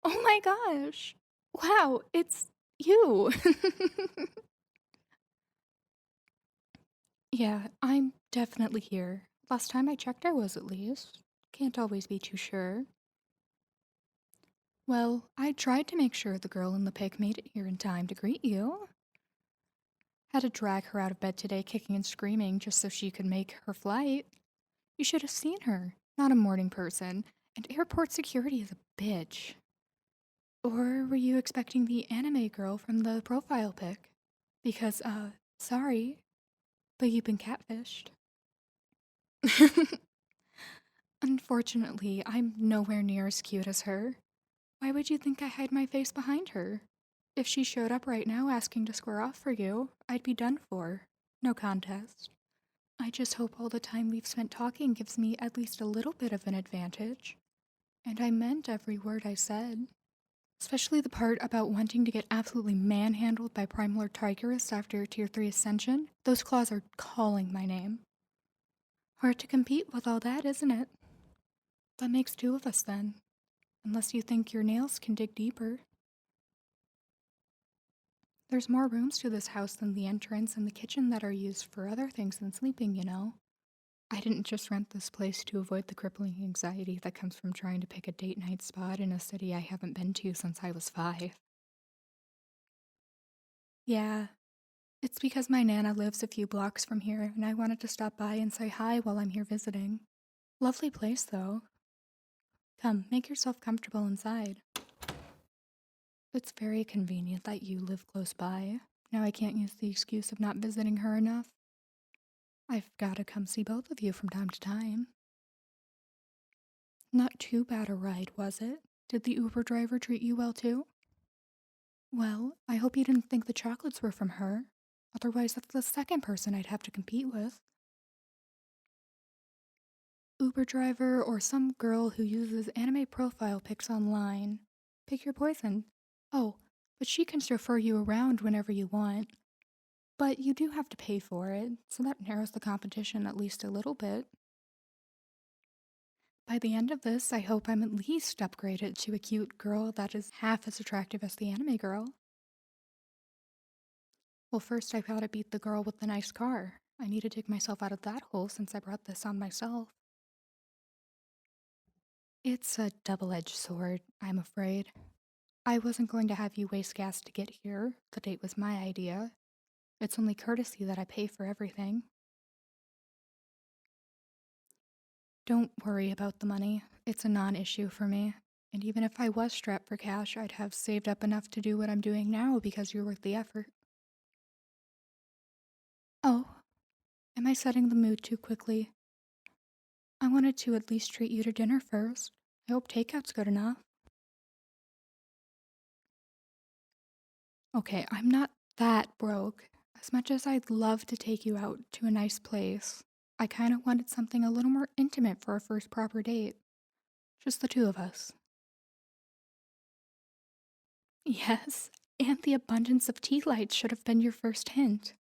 Oh my gosh. Wow, it's you. Yeah, I'm definitely here. Last time I checked, I was at least. Can't always be too sure. Well, I tried to make sure the girl in the pic made it here in time to greet you. Had to drag her out of bed today, kicking and screaming, just so she could make her flight. You should have seen her. Not a morning person. And airport security is a bitch. Or were you expecting the anime girl from the profile pic? Because, sorry, but you've been catfished. Unfortunately, I'm nowhere near as cute as her. Why would you think I hide my face behind her? If she showed up right now asking to square off for you, I'd be done for. No contest. I just hope all the time we've spent talking gives me at least a little bit of an advantage. And I meant every word I said. Especially the part about wanting to get absolutely manhandled by Primal Tigers after Tier 3 Ascension. Those claws are calling my name. Hard to compete with all that, isn't it? That makes two of us then. Unless you think your nails can dig deeper. There's more rooms to this house than the entrance and the kitchen that are used for other things than sleeping, you know. I didn't just rent this place to avoid the crippling anxiety that comes from trying to pick a date night spot in a city I haven't been to since I was 5. Yeah, it's because my Nana lives a few blocks from here, and I wanted to stop by and say hi while I'm here visiting. Lovely place, though. Come, make yourself comfortable inside. It's very convenient that you live close by. Now I can't use the excuse of not visiting her enough. I've gotta come see both of you from time to time. Not too bad a ride, was it? Did the Uber driver treat you well too? Well, I hope you didn't think the chocolates were from her. Otherwise, that's the second person I'd have to compete with. Uber driver or some girl who uses anime profile pics online. Pick your poison. Oh, but she can chauffeur you around whenever you want. But you do have to pay for it, so that narrows the competition at least a little bit. By the end of this, I hope I'm at least upgraded to a cute girl that is half as attractive as the anime girl. Well, first I gotta beat the girl with the nice car. I need to dig myself out of that hole since I brought this on myself. It's a double-edged sword, I'm afraid. I wasn't going to have you waste gas to get here. The date was my idea. It's only courtesy that I pay for everything. Don't worry about the money. It's a non-issue for me. And even if I was strapped for cash, I'd have saved up enough to do what I'm doing now because you're worth the effort. Oh, am I setting the mood too quickly? I wanted to at least treat you to dinner first. I hope takeout's good enough. Okay, I'm not that broke. As much as I'd love to take you out to a nice place, I kind of wanted something a little more intimate for our first proper date. Just the two of us. Yes, and the abundance of tea lights should have been your first hint.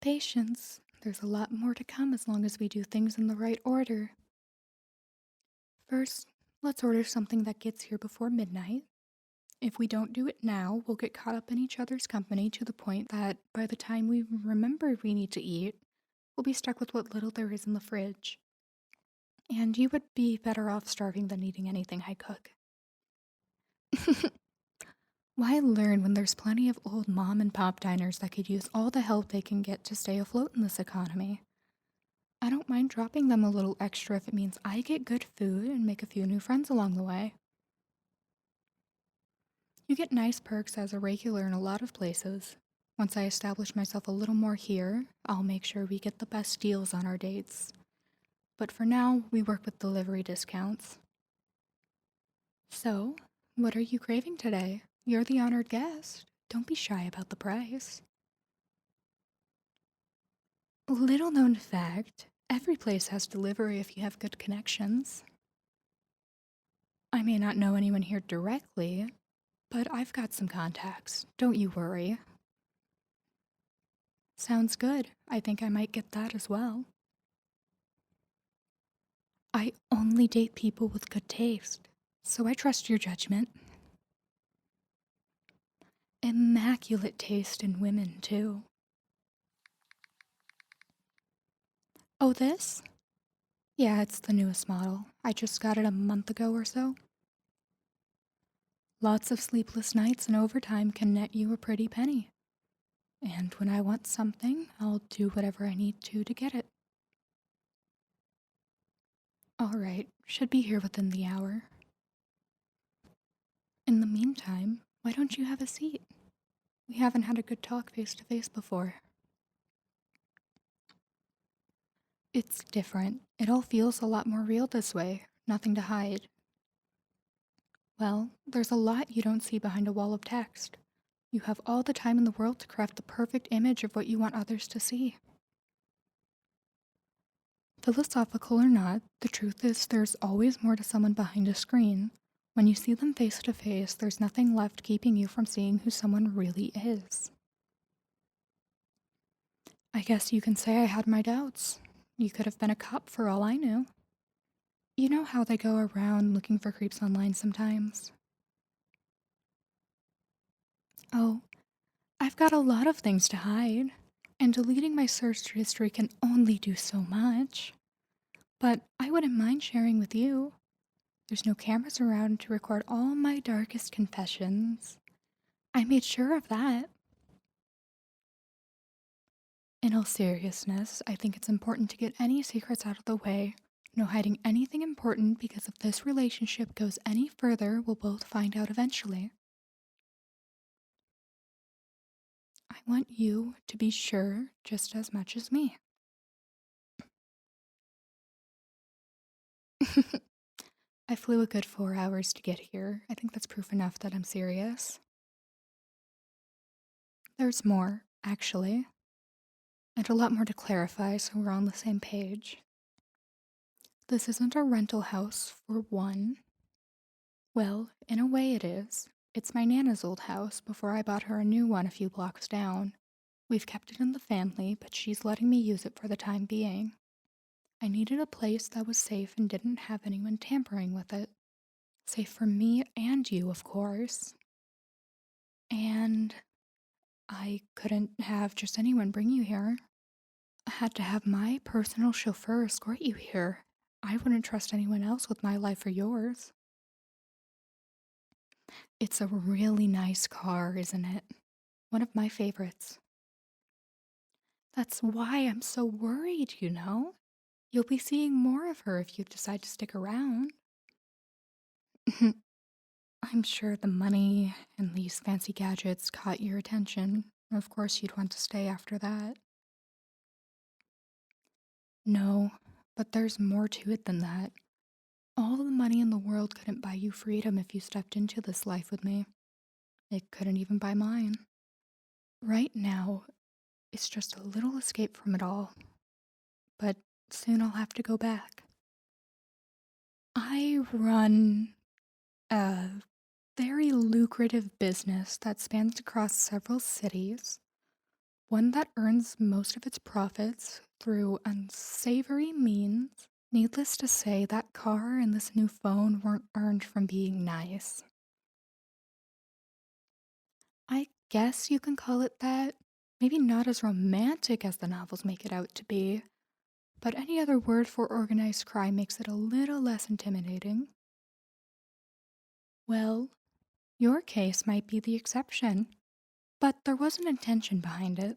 Patience. There's a lot more to come as long as we do things in the right order. First, let's order something that gets here before midnight. If we don't do it now, we'll get caught up in each other's company to the point that by the time we remember we need to eat, we'll be stuck with what little there is in the fridge. And you would be better off starving than eating anything I cook. Why learn when there's plenty of old mom and pop diners that could use all the help they can get to stay afloat in this economy? I don't mind dropping them a little extra if it means I get good food and make a few new friends along the way. You get nice perks as a regular in a lot of places. Once I establish myself a little more here, I'll make sure we get the best deals on our dates. But for now, we work with delivery discounts. So, what are you craving today? You're the honored guest. Don't be shy about the price. Little known fact, every place has delivery if you have good connections. I may not know anyone here directly, but I've got some contacts. Don't you worry. Sounds good. I think I might get that as well. I only date people with good taste, so I trust your judgment. Immaculate taste in women, too. Oh, this? Yeah, it's the newest model. I just got it a month ago or so. Lots of sleepless nights and overtime can net you a pretty penny. And when I want something, I'll do whatever I need to get it. Alright, should be here within the hour. In the meantime, why don't you have a seat? We haven't had a good talk face to face before. It's different. It all feels a lot more real this way. Nothing to hide. Well, there's a lot you don't see behind a wall of text. You have all the time in the world to craft the perfect image of what you want others to see. Philosophical or not, the truth is there's always more to someone behind a screen. When you see them face to face, there's nothing left keeping you from seeing who someone really is. I guess you can say I had my doubts. You could have been a cop for all I knew. You know how they go around looking for creeps online sometimes? Oh, I've got a lot of things to hide, and deleting my search history can only do so much. But I wouldn't mind sharing with you. There's no cameras around to record all my darkest confessions. I made sure of that. In all seriousness, I think it's important to get any secrets out of the way. No hiding anything important, because if this relationship goes any further, we'll both find out eventually. I want you to be sure just as much as me. I flew a good 4 hours to get here. I think that's proof enough that I'm serious. There's more, actually, and a lot more to clarify so we're on the same page. This isn't a rental house, for one. Well, in a way it is. It's my Nana's old house before I bought her a new one a few blocks down. We've kept it in the family, but she's letting me use it for the time being. I needed a place that was safe and didn't have anyone tampering with it. Safe for me and you, of course. And I couldn't have just anyone bring you here. I had to have my personal chauffeur escort you here. I wouldn't trust anyone else with my life or yours. It's a really nice car, isn't it? One of my favorites. That's why I'm so worried, you know? You'll be seeing more of her if you decide to stick around. I'm sure the money and these fancy gadgets caught your attention. Of course, you'd want to stay after that. No, but there's more to it than that. All the money in the world couldn't buy you freedom if you stepped into this life with me. It couldn't even buy mine. Right now, it's just a little escape from it all. But soon I'll have to go back. I run a very lucrative business that spans across several cities, one that earns most of its profits through unsavory means. Needless to say, that car and this new phone weren't earned from being nice. I guess you can call it that. Maybe not as romantic as the novels make it out to be, but any other word for organized crime makes it a little less intimidating. Well, your case might be the exception, but there was an intention behind it.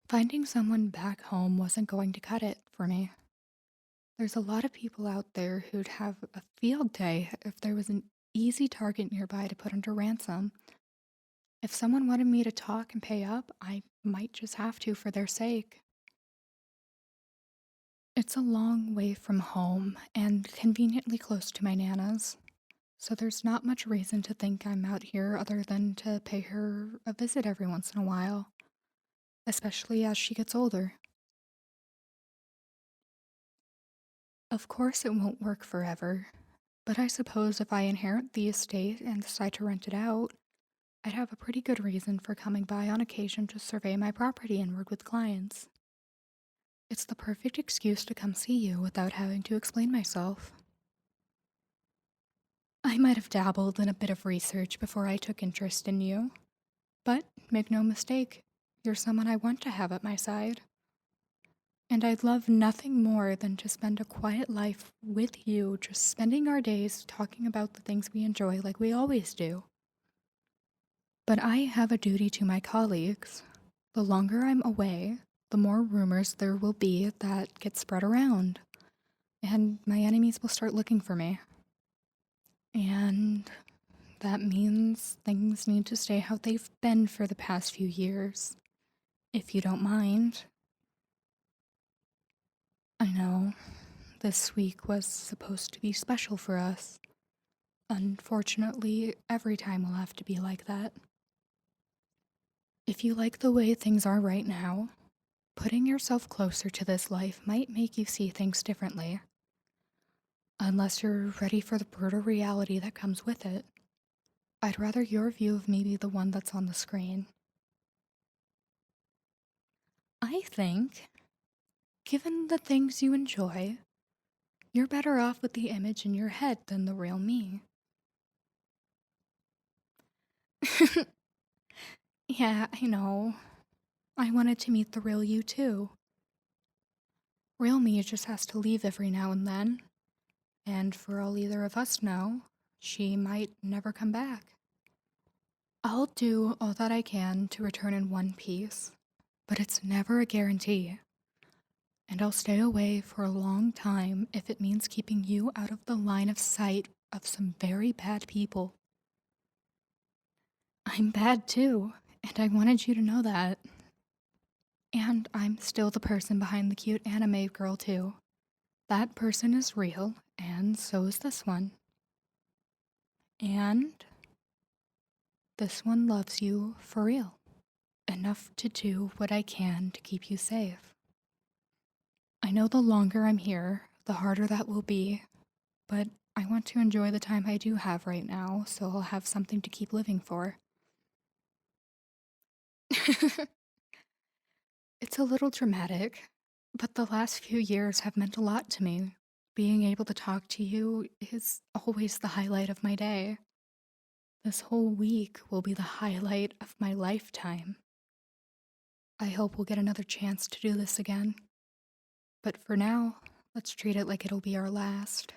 Finding someone back home wasn't going to cut it for me. There's a lot of people out there who'd have a field day if there was an easy target nearby to put under ransom. If someone wanted me to talk and pay up, I might just have to for their sake. It's a long way from home and conveniently close to my Nana's, so there's not much reason to think I'm out here other than to pay her a visit every once in a while, especially as she gets older. Of course, it won't work forever, but I suppose if I inherit the estate and decide to rent it out, I'd have a pretty good reason for coming by on occasion to survey my property and work with clients. It's the perfect excuse to come see you without having to explain myself. I might have dabbled in a bit of research before I took interest in you, but make no mistake, you're someone I want to have at my side. And I'd love nothing more than to spend a quiet life with you, just spending our days talking about the things we enjoy like we always do. But I have a duty to my colleagues. The longer I'm away, the more rumors there will be that get spread around, and my enemies will start looking for me. And that means things need to stay how they've been for the past few years. If you don't mind. I know, this week was supposed to be special for us. Unfortunately, every time will have to be like that. If you like the way things are right now, putting yourself closer to this life might make you see things differently. Unless you're ready for the brutal reality that comes with it. I'd rather your view of me be the one that's on the screen. I think, given the things you enjoy, you're better off with the image in your head than the real me. Yeah, I know. I wanted to meet the real you too. Real me just has to leave every now and then, and for all either of us know, she might never come back. I'll do all that I can to return in one piece, but it's never a guarantee. And I'll stay away for a long time if it means keeping you out of the line of sight of some very bad people. I'm bad too, and I wanted you to know that. And I'm still the person behind the cute anime girl too. That person is real, and so is this one. And this one loves you for real. Enough to do what I can to keep you safe. I know the longer I'm here, the harder that will be, but I want to enjoy the time I do have right now, so I'll have something to keep living for. It's a little dramatic, but the last few years have meant a lot to me. Being able to talk to you is always the highlight of my day. This whole week will be the highlight of my lifetime. I hope we'll get another chance to do this again. But for now, let's treat it like it'll be our last.